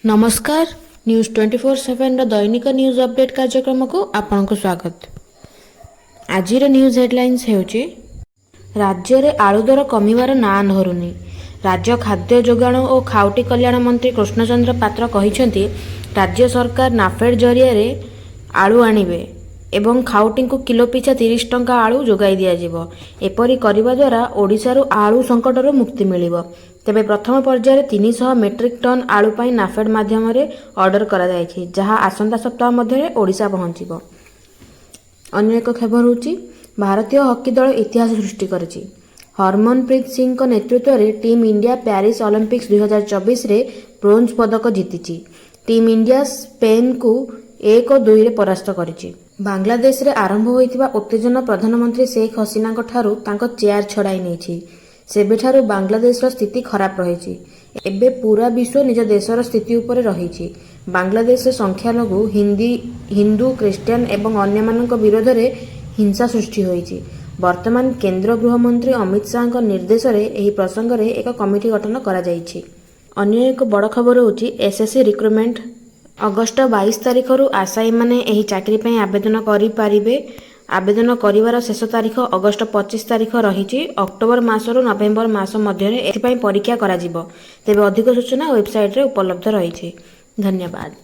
नमस्कार न्यूज 24/7 दैनिक news update कार्यक्रम को आपनको स्वागत। आज न्यूज हेडलाइंस हेउची राज्य रे आलू दर कमिवार ना धरुनी। राज्य खाद्य जोगाण और खाउटी कल्याण मंत्री कृष्णचंद्र पात्र कहिसेंती राज्य सरकार नाफेड जरिया रे आलू आनिबे एवं खाउटी को किलो पिछा 30 टंका आलू जोगाई दिया जिवो। एपरि करिबा द्वारा ओडिशारू आलू संकटर मुक्ति मिलिबो। तेबे प्रथम पर्यायर 300 मेट्रिक टन आलू पाई नाफेड माध्यम ऑर्डर करा जायछि, जहां आसंता सप्ताह मध्य ओडिशा पहुंचिबो। अन्य एक खबर होची भारतीय हॉकी दल इतिहास सृष्टि करिछि। हरमनप्रीत सिंह नेतृत्व में टीम इंडिया पेरिस ओलंपिक्स 2024 रे ब्रोंज पदक जीतिछि। टीम इंडिया स्पेन को 1-2 रे परास्त करिछि। बांग्लादेश रे आरंभ होइतिबा उत्तेजना प्रधानमंत्री शेख हसीना ठारू तांको चेयर छड़ाई नेछि। सेबेठारू बांग्लादेश स्थिति खराब रही। एबे पूरा विश्व निज देशर स्थिति उपर रही। बांग्लादेश संख्यालघु हिंदू क्रिश्चियन एवं अन्य मानक विरोध में हिंसा सृष्टि होइछि। वर्तमान केंद्र गृहमंत्री अमित शाह निर्देश में एही प्रसंग में एक कमिटी गठन करा जाइछि। अन्य एक बड़ खबर होछि एसएससी रिक्रुटमेंट अगस्ट 22 तारिख रु आशायी माने एही चाकरी पई आवेदन करि पारिबे। आवेदन करिवार शेष तारीख अगस्ट 25 तारीख रही। अक्टोबर मासरू नवेम्बर मास मध्य एथिपाई परीक्षा करा जिवो। तेबे अधिक सूचना वेबसाइट रे उपलब्ध रही। धन्यवाद।